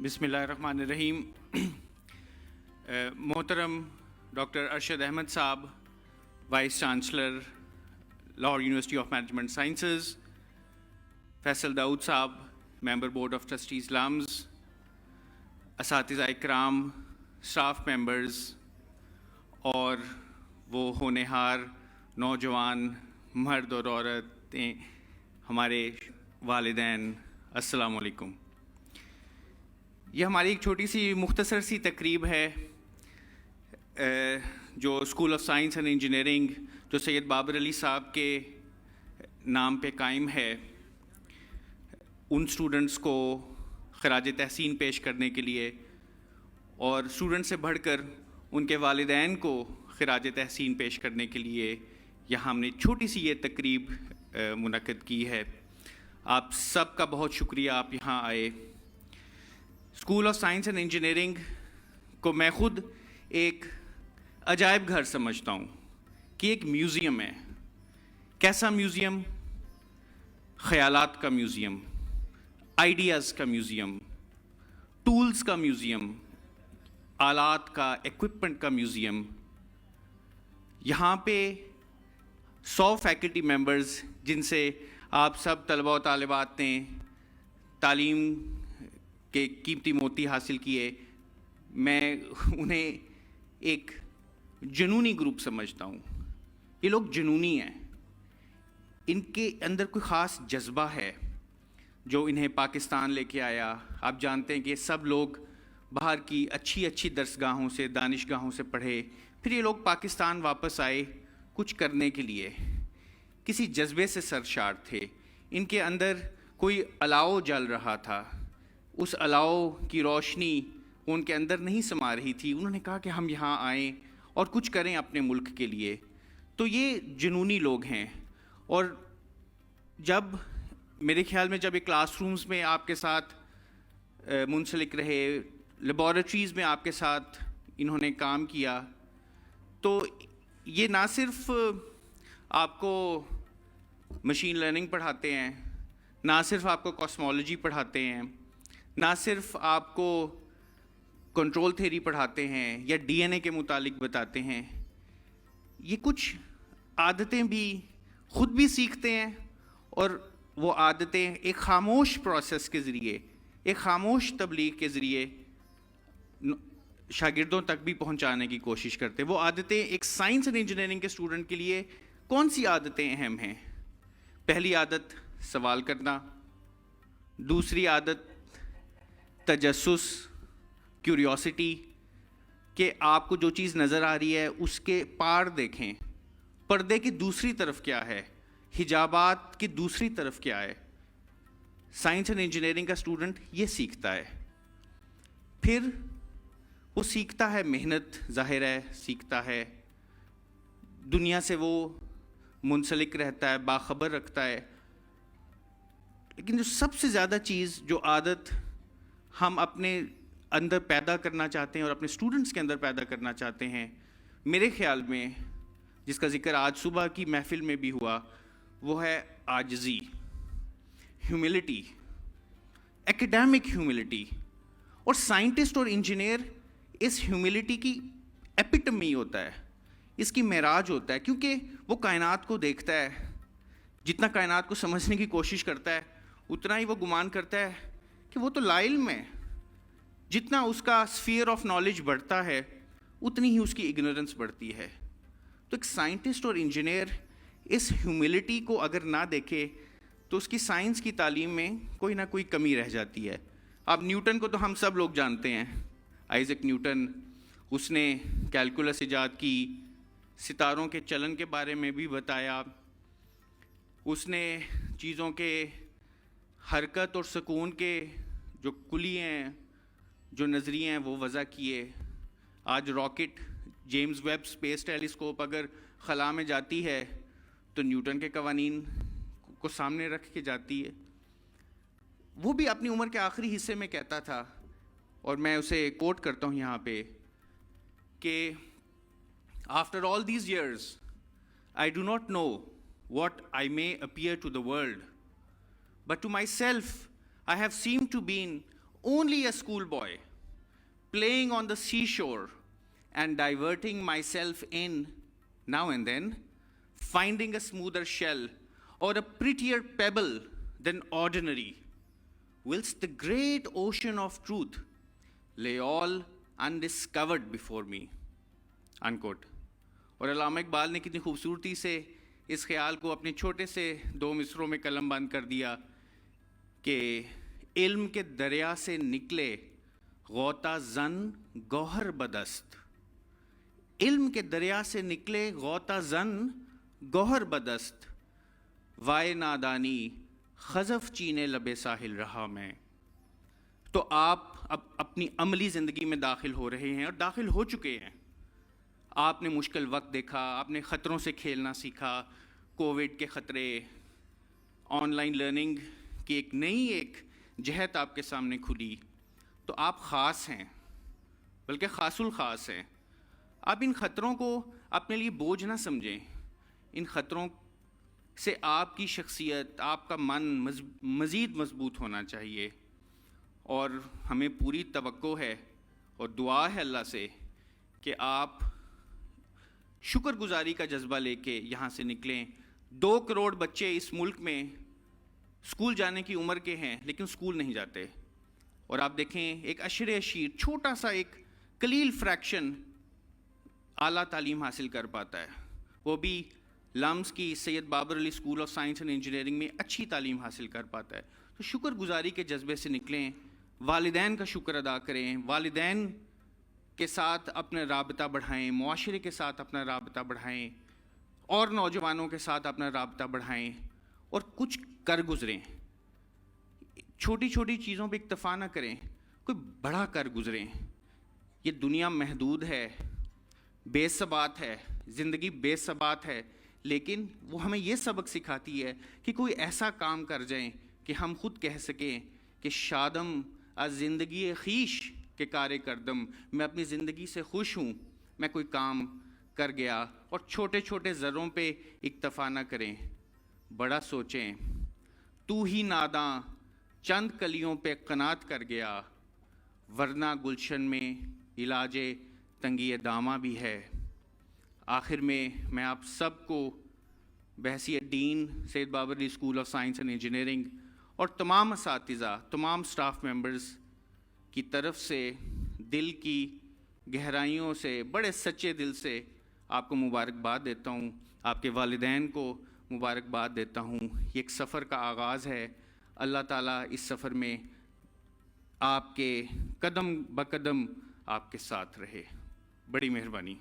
بسم اللہ الرحمن الرحیم. محترم ڈاکٹر ارشد احمد صاحب، vice chancellor Lahore university of management sciences, Faisal Dawood صاحب، member board of trustees LUMS, اساتذہ اکرام، اسٹاف ممبرز اور وہ ہونہار نوجوان مرد اور عورتیں، ہمارے والدین، السلام علیکم. یہ ہماری ایک چھوٹی سی مختصر سی تقریب ہے جو school of science and engineering جو سید بابر علی صاحب کے نام پہ قائم ہے، ان اسٹوڈنٹس کو خراج تحسین پیش کرنے کے لیے اور اسٹوڈنٹ سے بڑھ کر ان کے والدین کو خراج تحسین پیش کرنے کے لیے یہاں ہم نے چھوٹی سی یہ تقریب منعقد کی ہے. آپ سب کا بہت شکریہ، آپ یہاں آئے. School of science and engineering کو میں خود ایک عجائب گھر سمجھتا ہوں کہ ایک میوزیم ہے. کیسا میوزیم؟ خیالات کا میوزیم، آئیڈیاز کا میوزیم، ٹولز کا میوزیم، آلات کا، ایکوپمنٹ کا میوزیم. یہاں پہ 100 فیکلٹی ممبرز جن سے آپ سب طلباء و طالبات نے تعلیم کے قیمتی موتی حاصل کیے، میں انہیں ایک جنونی گروپ سمجھتا ہوں. یہ لوگ جنونی ہیں، ان کے اندر کوئی خاص جذبہ ہے جو انہیں پاکستان لے کے آیا. آپ جانتے ہیں کہ سب لوگ باہر کی اچھی اچھی درسگاہوں سے، دانشگاہوں سے پڑھے، پھر یہ لوگ پاکستان واپس آئے کچھ کرنے کے لیے. کسی جذبے سے سرشار تھے، ان کے اندر کوئی الاؤ جل رہا تھا. اس الاؤ کی روشنی ان کے اندر نہیں سما رہی تھی. انہوں نے کہا کہ ہم یہاں آئیں اور کچھ کریں اپنے ملک کے لیے. تو یہ جنونی لوگ ہیں. اور جب میرے خیال میں جب یہ کلاس رومز میں آپ کے ساتھ منسلک رہے، لیبارٹریز میں آپ کے ساتھ انہوں نے کام کیا، تو یہ نہ صرف آپ کو مشین لرننگ پڑھاتے ہیں، نہ صرف آپ کو کاسمولوجی پڑھاتے ہیں، نہ صرف آپ کو کنٹرول تھیوری پڑھاتے ہیں یا ڈی این اے کے متعلق بتاتے ہیں. یہ کچھ عادتیں بھی خود بھی سیکھتے ہیں اور وہ عادتیں ایک خاموش پروسیس کے ذریعے، ایک خاموش تبلیغ کے ذریعے شاگردوں تک بھی پہنچانے کی کوشش کرتے ہیں. وہ عادتیں ایک سائنس اینڈ انجینئرنگ کے اسٹوڈنٹ کے لیے کون سی عادتیں اہم ہیں؟ پہلی عادت سوال کرنا، دوسری عادت تجسس، کیوریوسٹی، کہ آپ کو جو چیز نظر آ رہی ہے اس کے پار دیکھیں، پردے کی دوسری طرف کیا ہے، حجابات کی دوسری طرف کیا ہے. سائنس اینڈ انجینئرنگ کا اسٹوڈنٹ یہ سیکھتا ہے. پھر وہ سیکھتا ہے محنت، ظاہر ہے سیکھتا ہے، دنیا سے وہ منسلک رہتا ہے، باخبر رکھتا ہے. لیکن جو سب سے زیادہ چیز، جو عادت ہم اپنے اندر پیدا کرنا چاہتے ہیں اور اپنے اسٹوڈنٹس کے اندر پیدا کرنا چاہتے ہیں، میرے خیال میں جس کا ذکر آج صبح کی محفل میں بھی ہوا، وہ ہے عاجزی، ہیوملٹی، ایکیڈیمک ہیوملٹی. اور سائنٹسٹ اور انجینئر اس ہیوملٹی کی ایپیٹمی ہوتا ہے، اس کی معراج ہوتا ہے، کیونکہ وہ کائنات کو دیکھتا ہے. جتنا کائنات کو سمجھنے کی کوشش کرتا ہے اتنا ہی وہ گمان کرتا ہے کہ وہ تو لا علم ہے. جتنا اس کا اسفیئر آف نالج بڑھتا ہے اتنی ہی اس کی اگنورنس بڑھتی ہے. تو ایک سائنٹسٹ اور انجینئر اس ہیوملٹی کو اگر نہ دیکھے تو اس کی سائنس کی تعلیم میں کوئی نہ کوئی کمی رہ جاتی ہے. اب نیوٹن کو تو ہم سب لوگ جانتے ہیں، آئزیک نیوٹن. اس نے کیلکولس ایجاد کی، ستاروں کے چلن کے بارے میں بھی بتایا، اس نے چیزوں کے حرکت اور سکون کے جو کلی ہیں، جو نظریے ہیں، وہ وضع کیے. آج rocket James Webb space telescope اگر خلا میں جاتی ہے تو نیوٹن کے قوانین کو سامنے رکھ کے جاتی ہے. وہ بھی اپنی عمر کے آخری حصے میں کہتا تھا، اور میں اسے کوٹ کرتا ہوں یہاں پہ، کہ after all these years I do not know what I may appear to the world, but to myself I have seemed to be only a schoolboy, playing on the seashore and diverting myself in, now and then, finding a smoother shell or a prettier pebble than ordinary, whilst the great ocean of truth lay all undiscovered before me. Unquote. اور علامہ اقبال نے کتنی خوبصورتی سے اس خیال کو اپنے چھوٹے سے 2 مصروں میں قلم بند کر دیا کہ علم کے دریا سے نکلے غوطہ زن گوہر بدست. علم کے دریا سے نکلے غوطہ زن گوہر بدست، وائے نادانی خزف چینے لبے ساحل رہا میں. تو آپ اب اپنی عملی زندگی میں داخل ہو رہے ہیں اور داخل ہو چکے ہیں. آپ نے مشکل وقت دیکھا، آپ نے خطروں سے کھیلنا سیکھا، کووڈ کے خطرے، آن لائن لرننگ کی ایک نئی جہت آپ کے سامنے کھلی. تو آپ خاص ہیں، بلکہ خاص الخاص ہیں. آپ ان خطروں کو اپنے لیے بوجھ نہ سمجھیں. ان خطروں سے آپ کی شخصیت، آپ کا من مزید مضبوط ہونا چاہیے. اور ہمیں پوری توقع ہے اور دعا ہے اللہ سے کہ آپ شکر گزاری کا جذبہ لے کے یہاں سے نکلیں. 2 کروڑ بچے اس ملک میں اسکول جانے کی عمر کے ہیں لیکن اسکول نہیں جاتے. اور آپ دیکھیں ایک عشر عشیر چھوٹا سا ایک قلیل فریکشن اعلیٰ تعلیم حاصل کر پاتا ہے، وہ بھی لمس کی Syed Babar Ali school of science and engineering میں اچھی تعلیم حاصل کر پاتا ہے. تو شکر گزاری کے جذبے سے نکلیں، والدین کا شکر ادا کریں، والدین کے ساتھ اپنا رابطہ بڑھائیں، معاشرے کے ساتھ اپنا رابطہ بڑھائیں، اور نوجوانوں کے ساتھ اپنا رابطہ بڑھائیں اور کچھ کر گزریں. چھوٹی چھوٹی چیزوں پہ اکتفا نہ کریں، کوئی بڑا کر گزریں. یہ دنیا محدود ہے، بے ثبات ہے، زندگی بے ثبات ہے، لیکن وہ ہمیں یہ سبق سکھاتی ہے کہ کوئی ایسا کام کر جائیں کہ ہم خود کہہ سکیں کہ شادم از زندگی خیش کے کار کردم، میں اپنی زندگی سے خوش ہوں، میں کوئی کام کر گیا. اور چھوٹے چھوٹے ذروں پہ اکتفا نہ کریں، بڑا سوچیں. تو ہی ناداں چند کلیوں پہ قناعت کر گیا، ورنہ گلشن میں علاج تنگی داماں بھی ہے. آخر میں آپ سب کو بحیثیت dean Syed Babar Ali school of science and engineering اور تمام اساتذہ، تمام سٹاف ممبرز کی طرف سے دل کی گہرائیوں سے، بڑے سچے دل سے آپ کو مبارکباد دیتا ہوں. آپ کے والدین کو مبارکباد دیتا ہوں. یہ ایک سفر کا آغاز ہے. اللہ تعالیٰ اس سفر میں آپ کے قدم بقدم آپ کے ساتھ رہے. بڑی مہربانی.